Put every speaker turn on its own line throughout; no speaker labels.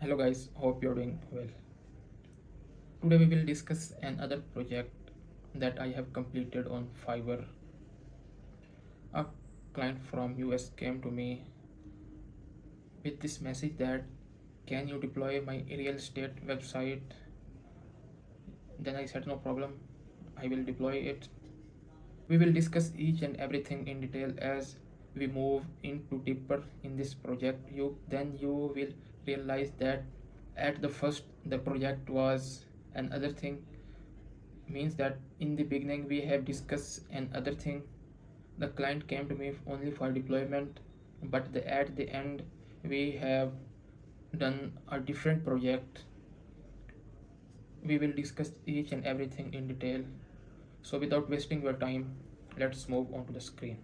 Hello guys, hope you're doing well. Today we will discuss another project that I have completed on Fiverr. A client from US came to me with this message that can you deploy my real estate website? Then I said no problem. I will deploy it. We will discuss each and everything in detail as we move into deeper in this project. You will realize that at the first the project was another thing, means that in the beginning we have discussed another thing. The client came to me only for deployment, but at the end we have done a different project. We will discuss each and everything in detail. So without wasting your time, let's move on to the screen.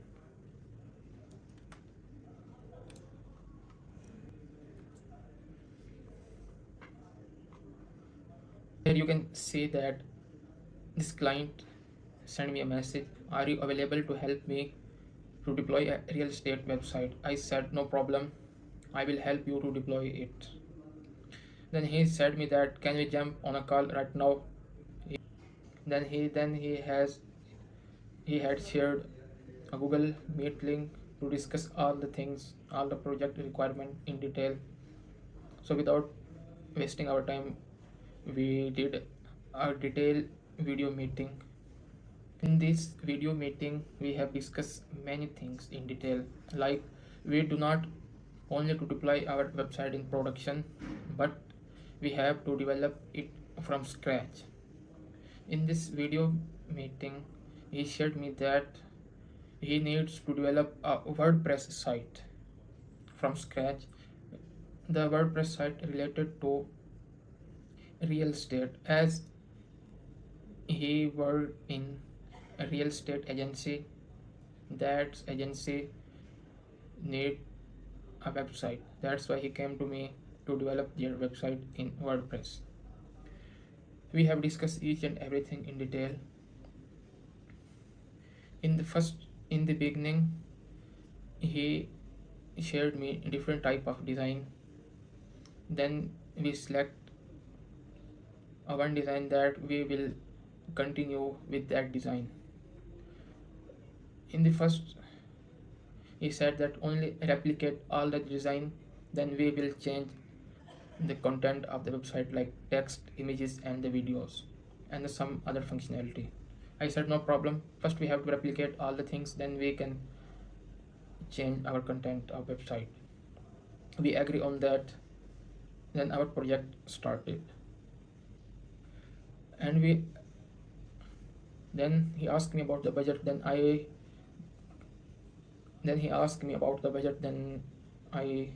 Here you can see that this client sent me a message, are you available to help me to deploy a real estate website? I said no problem, I will help you to deploy it. Then he said me that can we jump on a call right now? He had shared a Google Meet link to discuss all the things, all the project requirement in detail. So without wasting our time, we did a detailed video meeting. In this video meeting, we have discussed many things in detail, like we do not only to deploy our website in production, but we have to develop it from scratch. In this video meeting, he shared me that he needs to develop a WordPress site from scratch. The WordPress site related to real estate, as he worked in a real estate agency. That agency need a website. That's why he came to me to develop their website in WordPress. We have discussed each and everything in detail. In the beginning, he shared me different type of design. Then we select a one design that we will continue with that design. In the first, he said that only replicate all the design, then we will change the content of the website like text, images and the videos and some other functionality. I said no problem, first we have to replicate all the things, then we can change our content of website. We agree on that. Then our project started, and we then he asked me about the budget. Then he asked me about the budget. Then I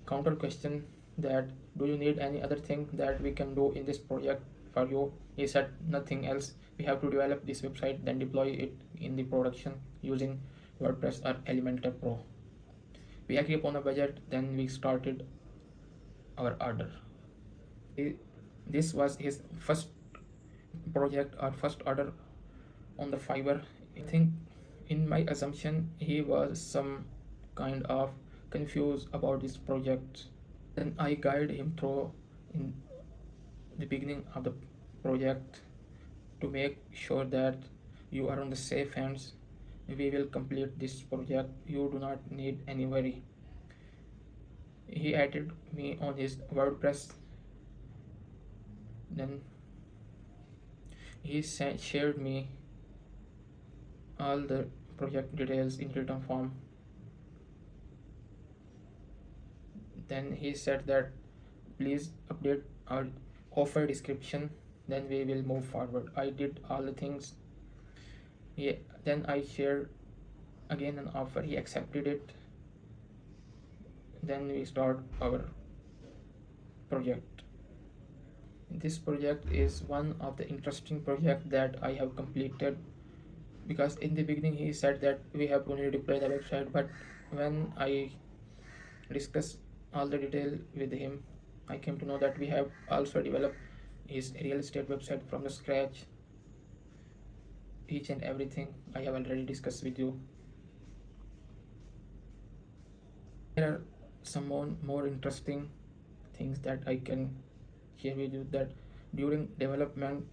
counter question that do you need any other thing that we can do in this project for you? He said nothing else, we have to develop this website then deploy it in the production using WordPress or Elementor Pro. We agree upon a budget, then we started our order. This was his first project or first order on the Fiverr. I think in my assumption he was some kind of confused about this project. Then I guide him through in the beginning of the project to make sure that you are on the safe hands. We will complete this project. You do not need any worry. He added me on his WordPress. Then he shared me all the project details in written form. Then he said that please update our offer description, then we will move forward. I did all the things. Yeah, then I shared again an offer, he accepted it. Then we start our project. This project is one of the interesting project that I have completed, because in the beginning he said that we have to only deploy the website, but when I discussed all the detail with him, I came to know that we have also developed his real estate website from the scratch. Each and everything I have already discussed with you. There are some more interesting things that I can share with you, that during development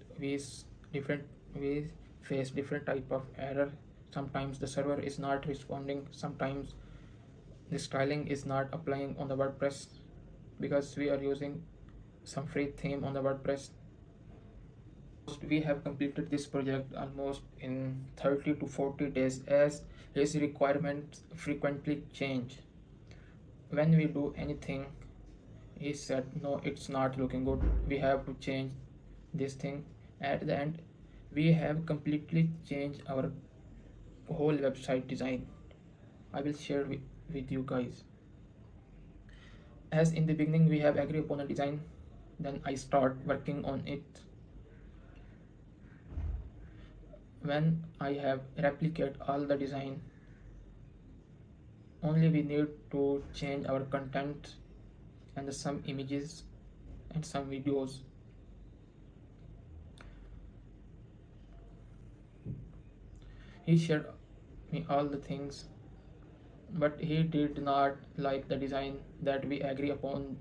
different we face different type of error. Sometimes the server is not responding, sometimes the styling is not applying on the WordPress because we are using some free theme on the WordPress. We have completed this project almost in 30 to 40 days as his requirements frequently change. When we do anything, he said, no, it's not looking good, we have to change this thing. At the end, we have completely changed our whole website design. I will share with you guys. As in the beginning we have agreed upon a design, then I start working on it. When I have replicate all the design, only we need to change our content and some images and some videos. He shared me all the things, but he did not like the design that we agree upon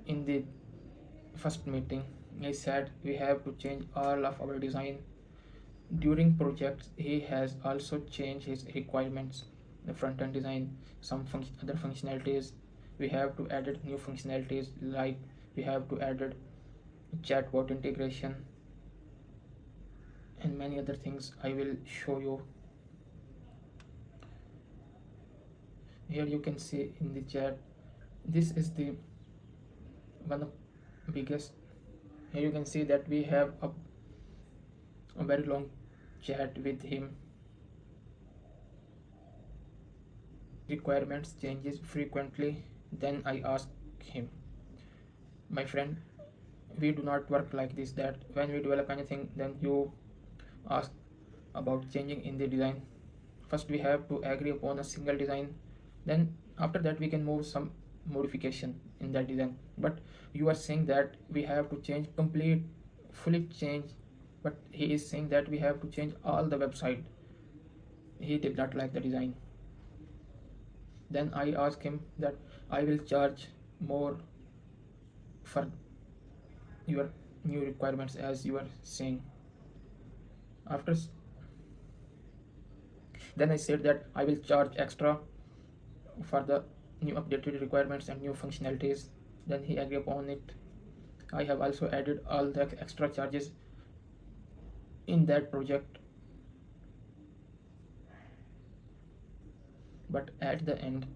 in the first meeting. He said we have to change all of our design. During projects, he has also changed his requirements, the front end design, some other functionalities. We have to add new functionalities, like we have to add chatbot integration and many other things. I will show you. Here you can see in the chat, this is the one of biggest. Here you can see that we have a very long chat with him. Requirements changes frequently. Then I ask him, my friend, we do not work like this, that when we develop anything then you ask about changing in the design. First we have to agree upon a single design, then after that we can move some modification in that design. But you are saying that we have to change complete, fully change, but he is saying that we have to change all the website. He did not like the design. Then I asked him that I will charge more for your new requirements as you are saying. After then I said that I will charge extra for the new updated requirements and new functionalities. Then he agreed upon it. I have also added all the extra charges in that project. But at the end,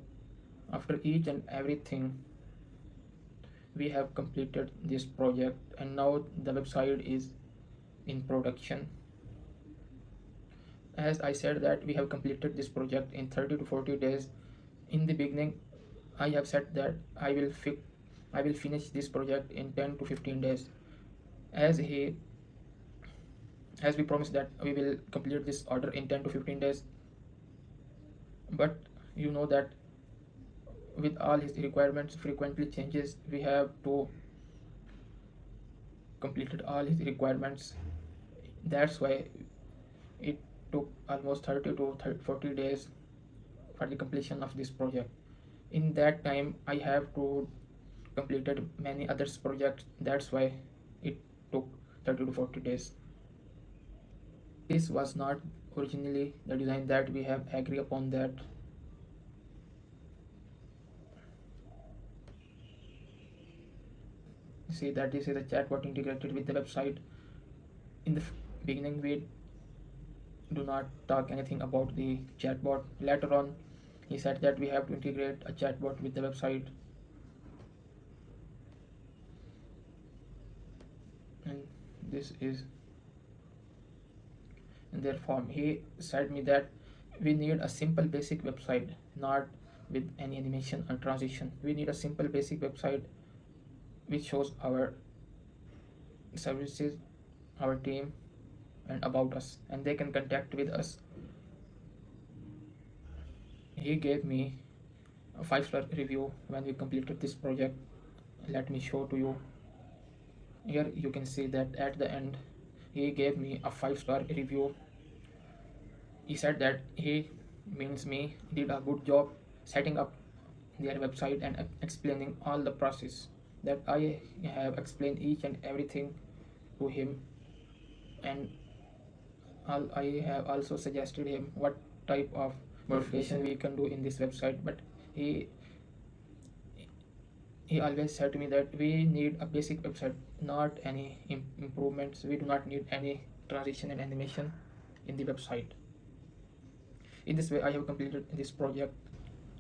after each and everything, we have completed this project and now the website is in production. As I said that we have completed this project in 30 to 40 days. In the beginning, I have said that I will finish this project in 10 to 15 days. As we promised that we will complete this order in 10 to 15 days. But you know that with all his requirements frequently changes, we have to completed all his requirements. That's why it took almost 30 to 40 days for the completion of this project. In that time I have to completed many others projects. That's why it took 30 to 40 days. This was not originally the design that we have agreed upon that. See that this is a chatbot integrated with the website. In the beginning we do not talk anything about the chatbot. Later on he said that we have to integrate a chatbot with the website, and this is in their form. He said me that we need a simple basic website, not with any animation or transition. We need a simple basic website which shows our services, our team, and about us, and they can contact with us. He gave me a 5-star review when we completed this project. Let me show to you. Here you can see that at the end he gave me a 5-star review. He said that he means me did a good job setting up their website and explaining all the process that I have explained each and everything to him. And I have also suggested him what type of modification we can do in this website, but he he always said to me that we need a basic website, not any improvements. We do not need any transition and animation in the website. In this way, I have completed this project.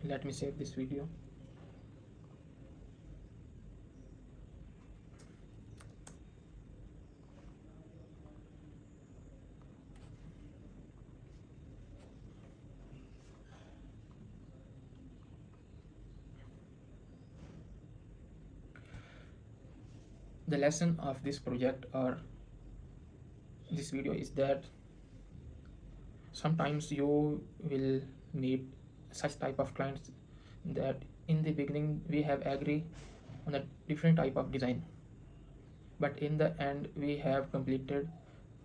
Let me save this video. The lesson of this project or this video is that sometimes you will meet such type of clients that in the beginning we have agree on a different type of design, but in the end we have completed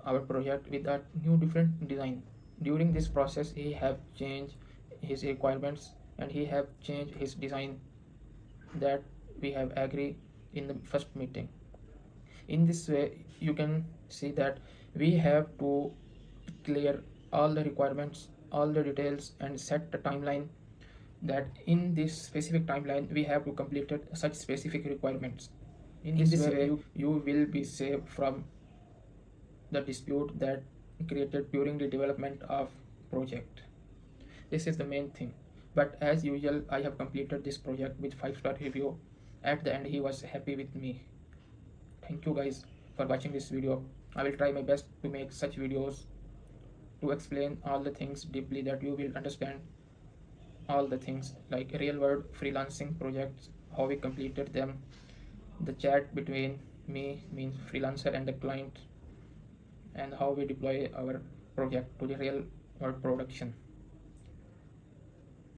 our project with a new different design. During this process he have changed his requirements and he have changed his design that we have agreed in the first meeting. In this way you can see that we have to clear all the requirements, all the details, and set the timeline that in this specific timeline we have to complete such specific requirements. In this way you will be saved from the dispute that created during the development of project. This is the main thing. But as usual, I have completed this project with 5-star review. At the end he was happy with me. Thank you guys for watching this video. I will try my best to make such videos to explain all the things deeply that you will understand all the things like real world freelancing projects, how we completed them, the chat between me means freelancer and the client, and how we deploy our project to the real world production.